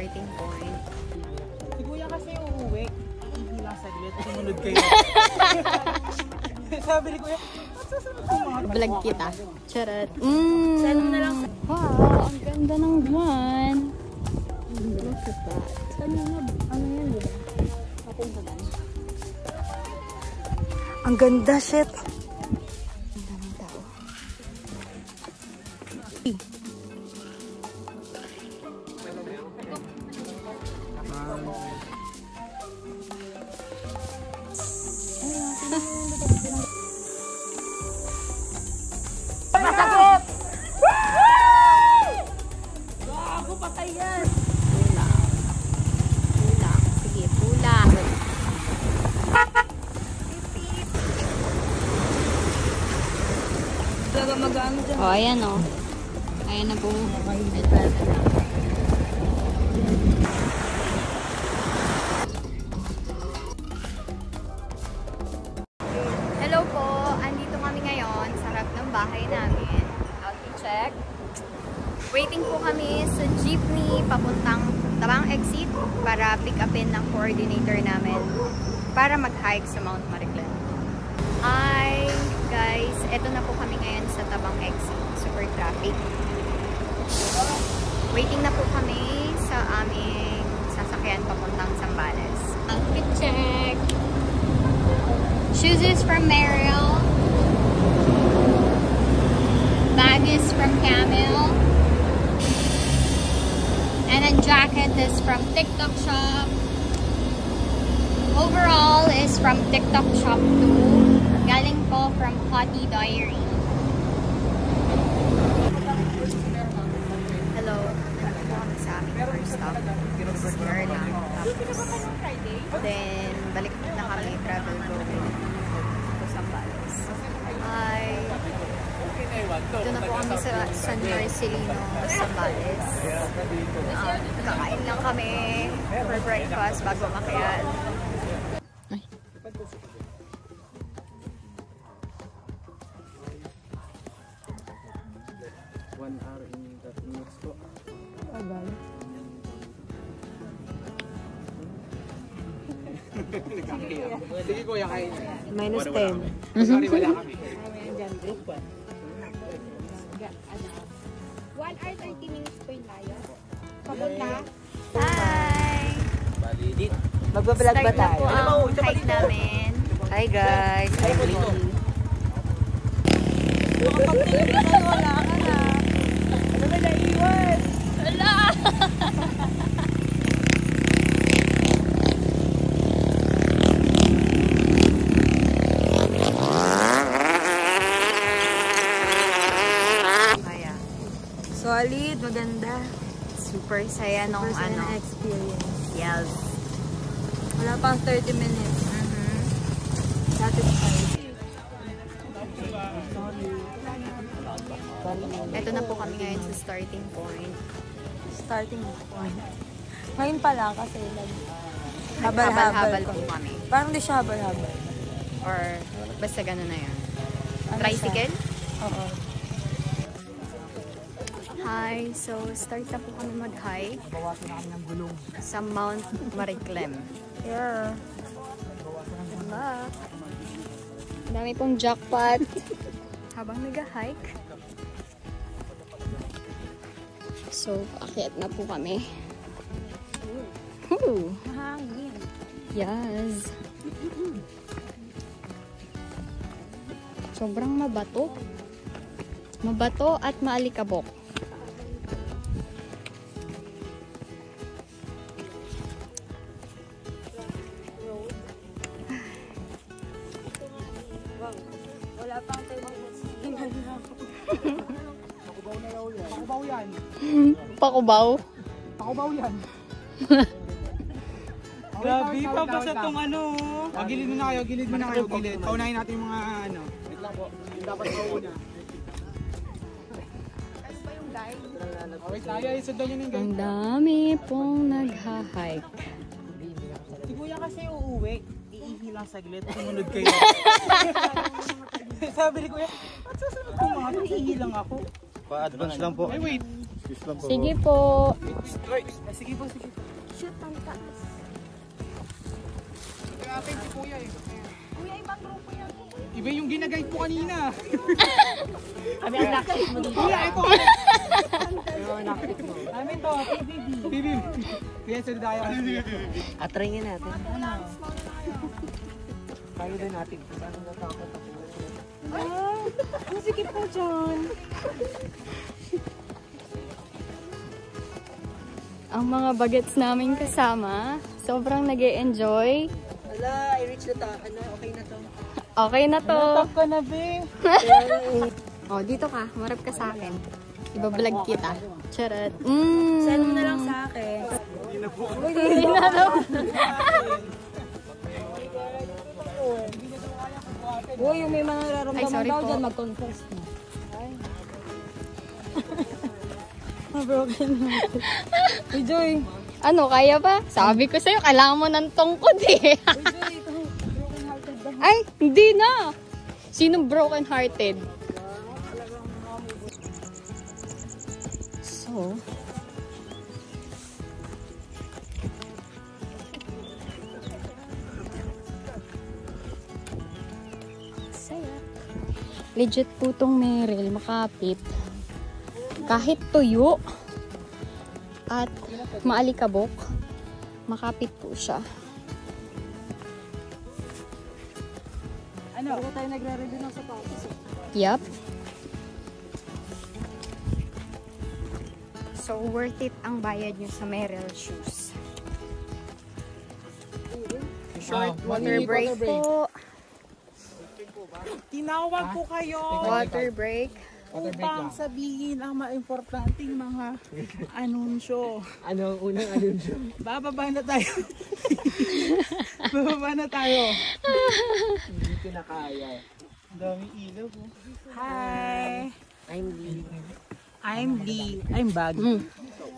starting point. Si Kuya kasi uuwi. Ihilang saglit. Sumunod kayo. Sabi ni Kuya, susunod ko mga Vlog kita. Charot. Saan mo na lang. Wow, ang ganda ng buwan. Look at that. Saan mo na? Ano yan, di ba? Patay ba ba? Ang ganda, shit. Ang daming tao. masakit! Gago, patay yan! Pulang. Pulang. Sige, pulang. Talaga mag-ano dyan. O, ayan o. Ayan na po. Hello po. Andito kami ngayon sa harap ng bahay namin. Outfit check. Waiting po kami sa jeepney papuntang Tabang Exit para pick upin ng coordinator namin para mag-hike sa Mount Mariclen. Hi guys, eto na po kami ngayon sa Tabang Exit. Super traffic. Waiting na po kami sa aming sasakyan papuntang Zambales. Outfit check. Shoes is from Mariel. Bag is from Camel. And a jacket is from TikTok Shop. Overall is from TikTok Shop too. Galing po from Hottie Diary. Hello. Nandito po kami sa aming first stop. Square lang. Then, balik na kami travel going to Zambales. Hi. Dito na po kami sa San Marcelino, Zambales. Kakain lang kami for breakfast bago makiyan. Ay. One hour in 30 minutes po. Abay. Sige Kuya, kain. Minus 10. Sorry, wala kami. 1 hour 30 minutes po yung layo. Papunta. Hi! Balidit. Magbablog ba tayo? Ano ba ang hike namin? Hi guys! Hi Lily! Wala ka na. Ano ba naiwan? Wala! Kaya. Solid, maganda. Super saya nung ano. Experience. Yes. Wala pang 30 minutes. Satisfied. Ito na po kami ngayon sa starting point. Starting point. Ngayon pa lang kasi Habal-habal po kami. Parang di siya habal-habal. Or basta gano'n na yan. Ano Tricycle? Oo. Hi! So, start na po kami mag-hike Bawasan na kami ng gulong. sa Mount Mariclen. Yeah. Diba? Ang dami pong jackpot. Habang nag-hike. So, akyat na po kami. Woo! Mahangin. Yes! Sobrang mabato. Mabato at maalikabok. Wala pang 10 minutes. Pakubaw na raw yan. Pakubaw yan. Pakubaw? Pakubaw yan. Grabe, pabasa tong ano. Gilid mo na kayo, gilid mo na kayo, gilid. Paunahin natin yung mga ano. Wait lang po. Yung dapat mauna. Ano ba yung guide? Wait tayo, isundan nyo na yung Ang guide. dami pong nagha-hike. Si Kuya kasi uuwi. Iihilang saglit. Sumunod kayo. Sabi ni Kuya, at susunod ko mga iihilang ako. Pa-advance lang po. Ay wait. Sige po. Sige po, sige. Shoot ang taas. Kaya atin si Kuya eh. Kuya, ibang grupo yan. Iba yung ginaguide po kanina. Kami ang nakit mo dito. Kuya, ito. Ang nakit mo. Amin to, Bibi. Kuya, saludaya kasi. Atringin natin. Kaya din natin. Paano natakot ako? Sige po, John. Ang mga bagets namin kasama, sobrang nag-e-enjoy. Wala, i-reach na ta. Ano, okay na to. Okay na to. Natap ka na, be. Oh, dito ka. Marap ka sa akin. Ibablog kita. Charot. Send mo na lang sa akin. Hindi na daw. Uy, yung may mga Ay, nararamdaman sorry daw po. dyan, mag-confess na. Broken heart. Uy, Joy. Ano, kaya ba? Sabi ko sa'yo, kailangan mo ng tungkod eh. Uy, Joy, ito. Broken hearted ba? Ay, hindi na. Sinong broken hearted? So, saya. Legit po tong Merrell, makapit. Kahit tuyo at maalikabok, makapit po siya. Ano? Bago tayo nagre-review ng sapatos. Yup. So, worth it ang bayad nyo sa Merrell shoes. Short water break po. Tinawag ko kayo. Water break. Upang sabihin ang maimportanteng mga anunsyo. Ano ang unang anunsyo? Bababa na tayo. Bababa na tayo. Hindi ko na kaya. Ang daming ilaw po. Hi! I'm Lee. I'm Lee. I'm Bag.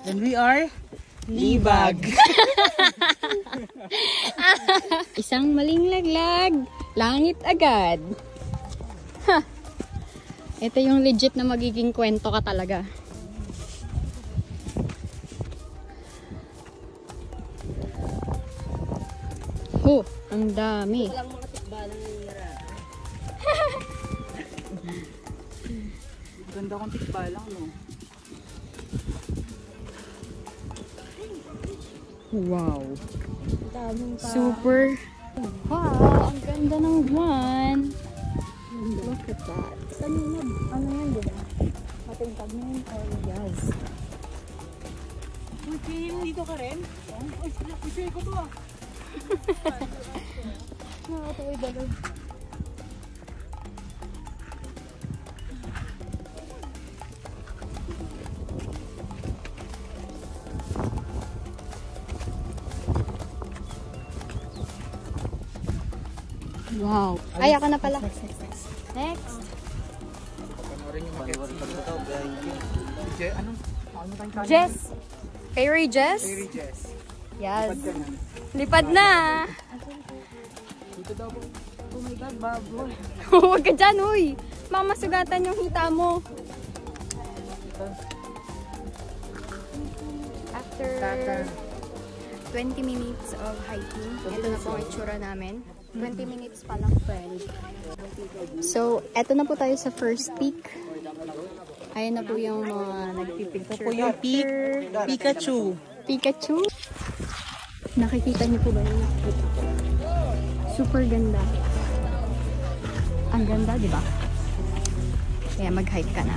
And we are Lee Bag. Isang maling laglag, langit agad. Ha! Ito yung legit na magiging kwento ka talaga. Ang dami. Walang mga tikbalang nira. Ganda kong tikbalang, no? Wow. Daming pa. Super. Wow, ang ganda ng buwan. Look at that. Kanina, ano yan, di ba? Matingkad na yun. Oh, yes. Uy, Kim, dito ka rin? Uy, share ko to ah. Nakatuloy dalaw. Wow. Ay, ako na pala. Next. Jess. Fairy Jess? Fairy Jess. Yes. Lipad na. Dito daw po. Oh my God, baboy. Huwag ka dyan, uy. Mamasugatan yung hita mo. After 20 minutes of hiking, ito na po ang itsura namin. 20 minutes pa lang, friend. So, eto na po tayo sa first peak. Ayan na po yung mga nagpipicture. Ito po yung peak. Pikachu. Pikachu. Nakikita niyo po ba yun? Super ganda. Ang ganda, di ba? Kaya mag-hike ka na.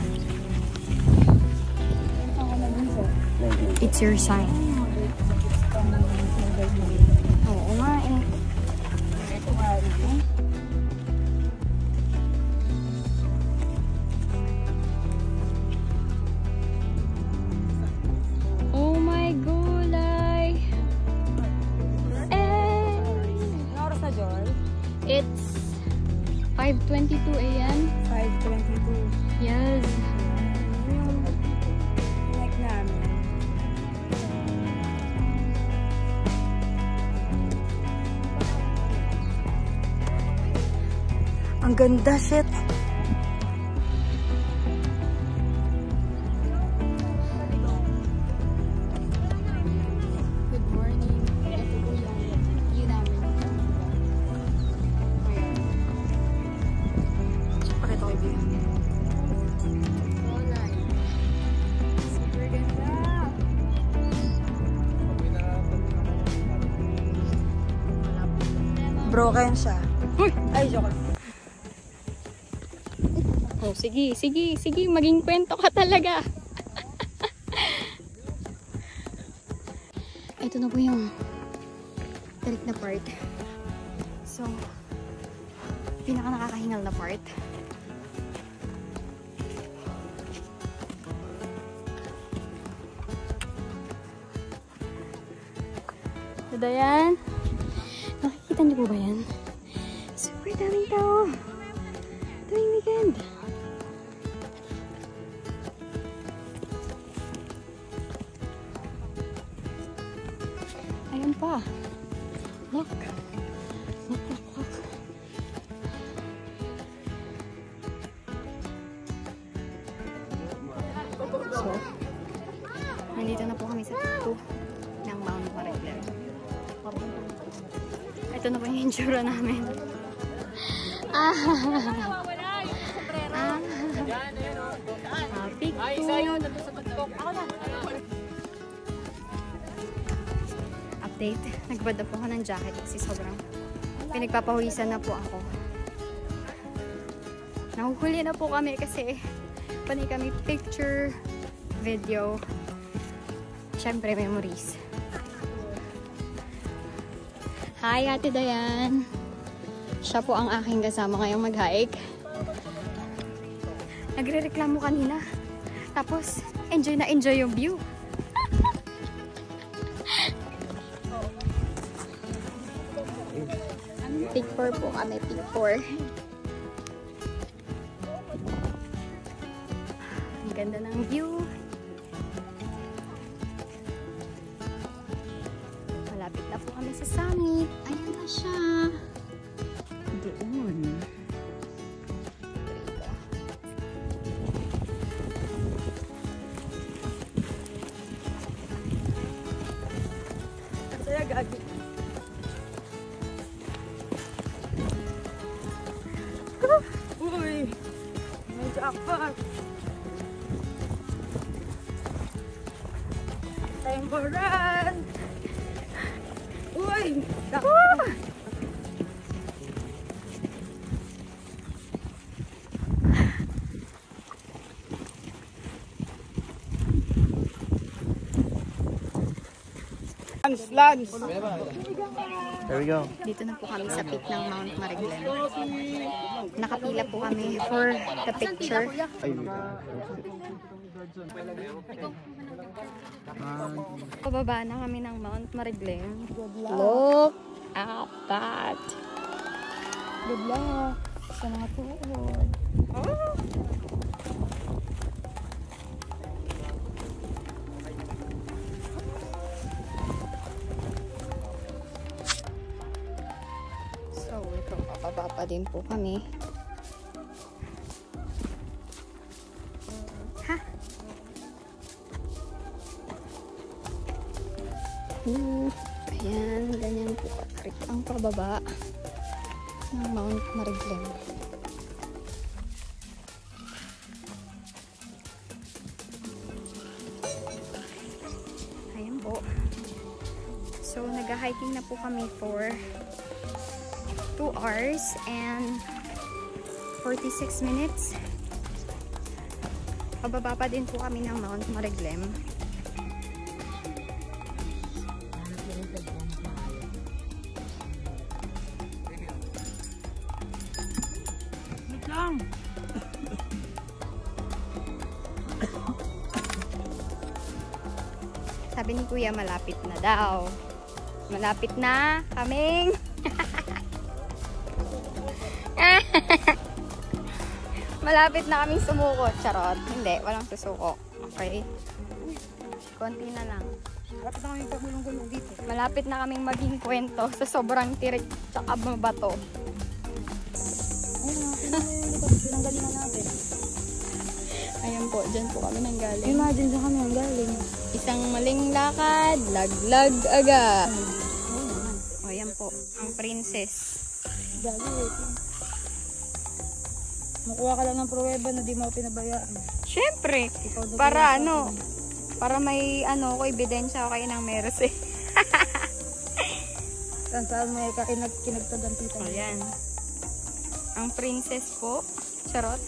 It's your sign. Oo nga eh. Oh my gulay! Anong oras na, Joel? It's 5:22 a.m. 5:22. Yes. Like namin. Ang ganda, shit. Broken siya. Uy! Ay, joke. Oh, sige, sige, sige. Maging kwento ka talaga. Ito na po yung tirik na part. So, pinaka nakakahingal na part. Ito yan. Nakikita niyo po ba yan? Super daming tao. Tuwing weekend. Ayan pa. Look. Look, look, look. So, nandito na po kami sa tuto ng Mount Marigler. Ito na po yung itsura namin. Update. Nagbad na po ako ng jacket kasi sobrang pinagpapawisan na po ako. Nahuhuli na po kami kasi panay kami picture, video, syempre memories. Hi, Ate Dayan. Siya po ang aking kasama ngayong mag-hike. Nagre-reklamo kanina. Tapos, enjoy na enjoy yung view. Pick 4 po kami, pick 4. Ang ganda ng view. Malapit na po kami sa summit. Ayan na siya. Doon. Saya gagi. Uy! May jackpot! Temporan! Uy! Jackpot! Lance! There we go. Dito na po kami sa peak ng Mount Mariglen. Nakapila po kami for the picture. Pababa na kami ng Mount Mariglen. Look at that! Good luck! Sana po. So, ito, papaba pa din po kami. Ha? Ayan, ganyan po katrik ang pababa ng Mount Mariglen. Ayan po. So, nag-hiking na po kami for 2 hours and 46 minutes. Pababa pa din po kami ng Mount Mariglen. Sabi ni Kuya, malapit na daw. Malapit na kaming malapit na kaming sumuko. Charot. Hindi, walang susuko. Okay? Konti na lang. Malapit na kaming pagulong-gulong dito. Malapit na kaming maging kwento sa sobrang tirik tsaka mabato. Pinanggalingan natin. Ayan po, dyan po kami nanggaling. Imagine sa kami nanggaling. Isang maling lakad, laglag aga. O, yan po, ang princess. Gagi, wait. Makuha ka lang ng pruweba na di mo pinabayaan. Siyempre, para ano, para may ano ko ebidensya ko kayo ng meros eh. Saan may kinagtagan tita. Ayan. Ang princess po. Charot.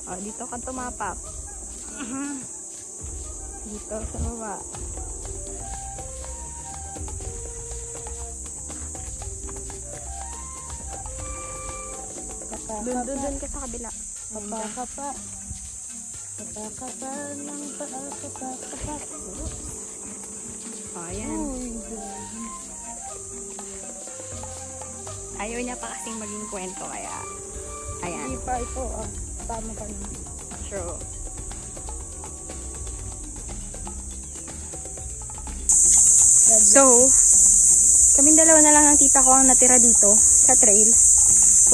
O, dito ka tumapap. Dito sa baba. Doon ka sa kabila. Kapakapa. Kapakapa ng kapakapa. O, ayan. Ayaw niya pa kasing maging kwento kaya. Ayan. Hindi pa ito. Tama ka na. True. So, kaming dalawa na lang ng tita ko ang natira dito sa trail.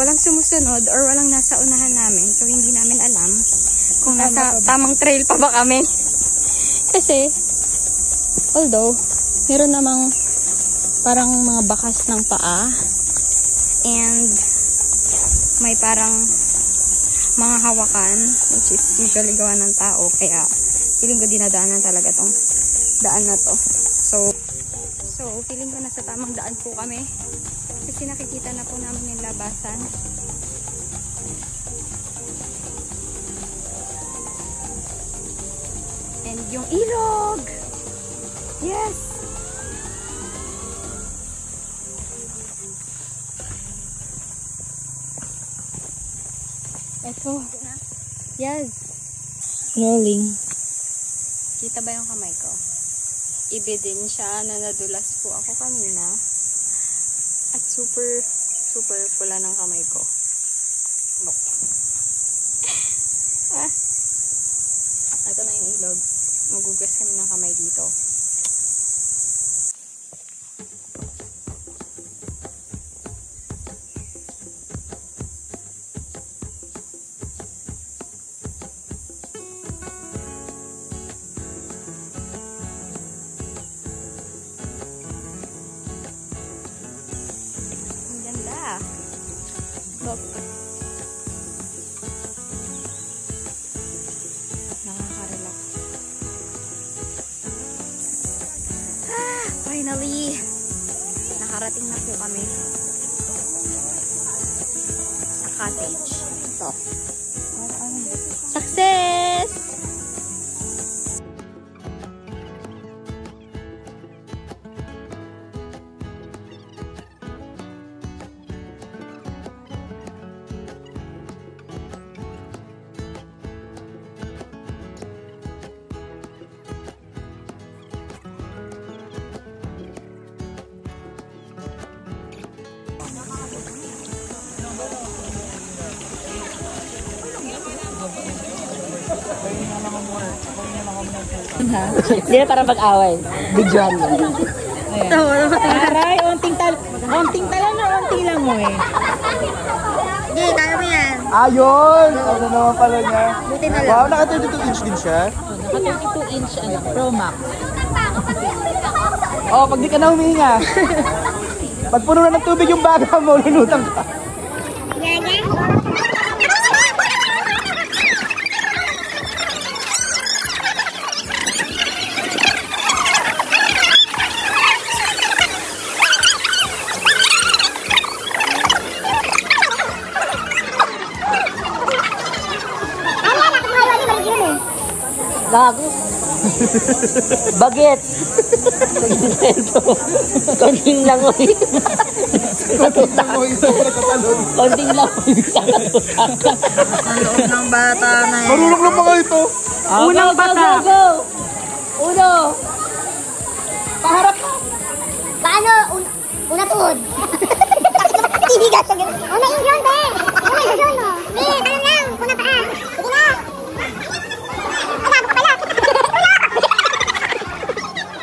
Walang sumusunod or walang nasa unahan namin. So, hindi namin alam kung nasa tamang trail pa ba kami. Kasi, although, meron namang parang mga bakas ng paa and may parang mga hawakan which is usually gawa ng tao. Kaya, feeling ko dinadaanan talaga tong daan na to. So, feeling ko nasa tamang daan po kami. Kasi nakikita na po namin yung labasan. And yung ilog! Yes! Ito. Yes. Rolling. Kita ba yung kamay ko? Ibe din siya na nadulas po ako kanina. At super pula ng kamay ko. Look. Ito na yung ilog. Magugas kami ng kamay dito. Look. Nakaka-relax. Finally! Nakarating na po kami sa cottage. Ito. Success! Hindi na para mag-away. Bidyoan mo. Aray, onting tala na, onting lang mo eh. Hindi, kaya mo yan. Ayun! Ano naman pala niya? Buti na lang. Wow, naka 32 inch din siya. Naka 32 inch Pro Max. Oh, pag di ka na humihinga. Pag puno na ng tubig yung baga mo, lulutang ka. Gago. Bagets. Konting lang o. Konting lang o. Ang loob ng bata na yan. Marunong lang mga ito. Unang bata. Go. Uno. Paharap. Paano? Una tuhod. Ibigat sa gano'n. Una injon, be. Una injon mo. Be, tanong lang. Una paa. Sige na.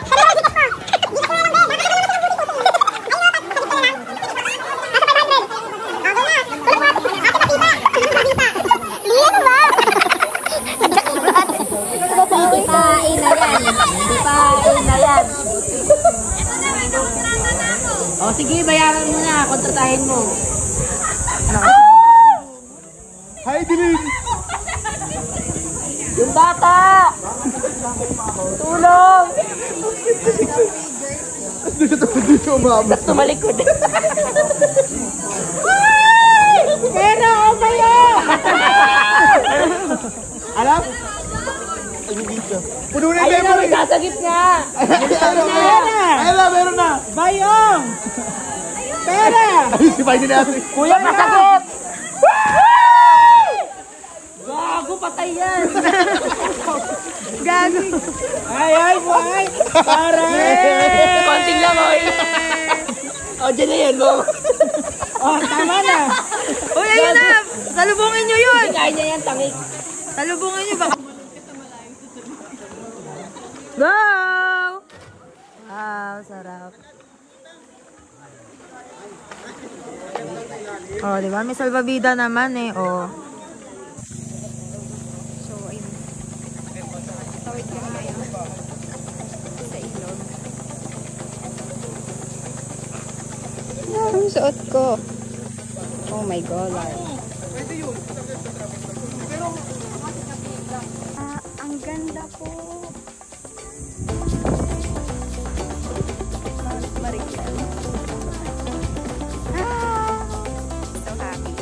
Alago ka pala. O sige, bayaran mo na. Kontratahin mo. Hi, Dilin! Yung bata! Tulong! Dito umabot. Tapos tumalikod. Pero okay yun! Alam? Puno na yung Ayun na, memory. may sasagip nga. Ayun na, meron na. Bayong! Pera! Ayun, si Biden natin. Kuya, masagip! Gago, patay yan. Gago. Ay, boy! Para! Konting lang, oy. O, dyan na yan, mo. Oh, tama na! Uy, ayun na! Salubungin nyo yun! Kaya niya yan, tangik. Salubungin nyo ba? Go! Wow, sarap. Oh, di ba? May salvavida naman eh. Oh. So, ayun. Tawid kami ngayon. Sa ilog. Ang suot ko. Oh my God. Ang ganda po. Marikyan. So happy.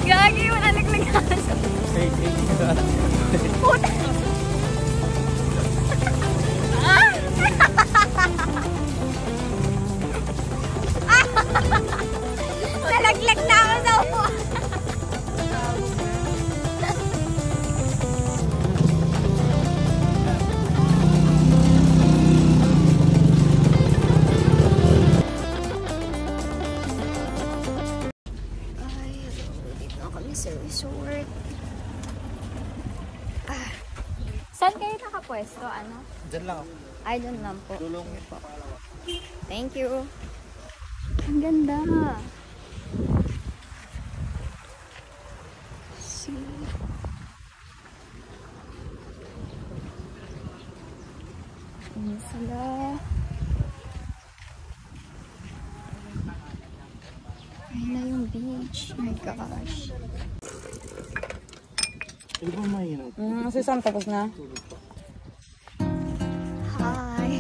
Gagi yung alaglagan. Puta. Nalaglag na ako sa upo. Sa resort. Saan kayo nakapwesto? Ano? Diyan lang ako. Ay, doon lang po. Tulong. Po. Thank you. Ang ganda. See? Ayan sila. Ayun na yung beach. Oh my gosh. Ano ba mahirap? Si Sam tapos na. Hi!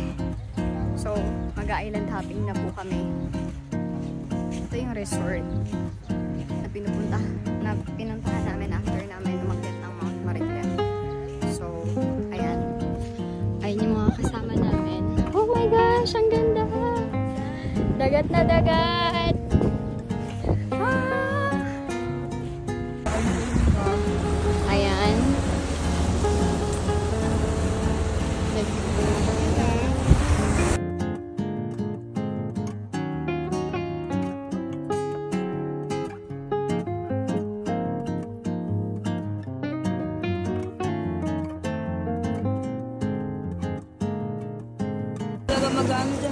So, mag-island hopping na po kami. Ito yung resort na pinuntahan namin after namin umakyat ng Mount Marikina. So, ayan. Ayun yung mga kasama namin. Oh my gosh! Ang ganda! Dagat na dagat! Ah! Ayan.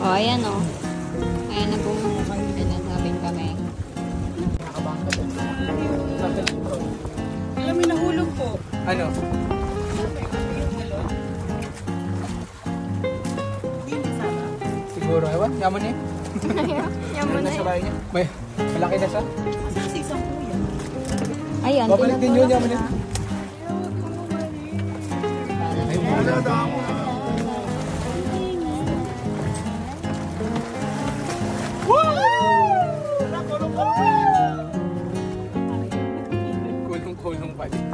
Oh, ayan oh. Ayan na kung pinagsabihin kami. Alam mo, nahulog po. Ano? Siguro, ewan, yaman niya. Yaman na Sa bahay niya. May, malaki na siya. Ayan, Babalik din yun, yaman niya. Ay, mula na ako. Kulong-kulong pa din.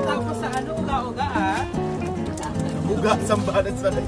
Tapos sa ano, uga-uga ah. Buga, sambalan sa rin.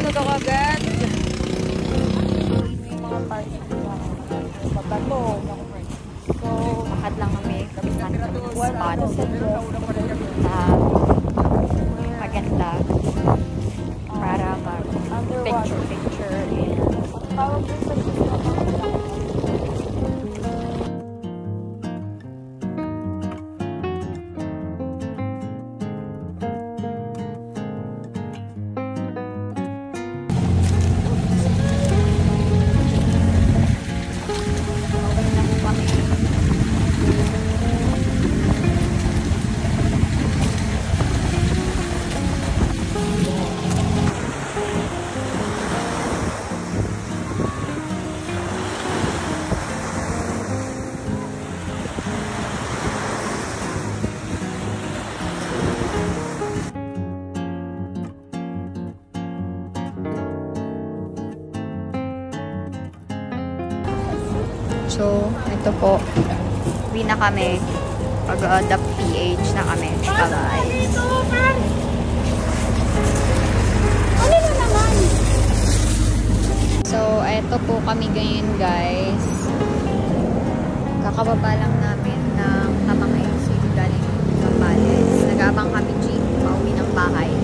Tulog ako agad. May mga party na pagbato. So, Lakad lang kami. Kapitan ng spot. Maganda. Para mag-picture-picture. tawag din sa So, ito po. Uwi na kami. Pag-adapt PH na kami. Bye-bye. Ano na naman? So, ito po kami ngayon, guys. Kakababa lang namin ng Tabang Exit galing Zambales. Nag-abang kami jeep pauwi ng bahay.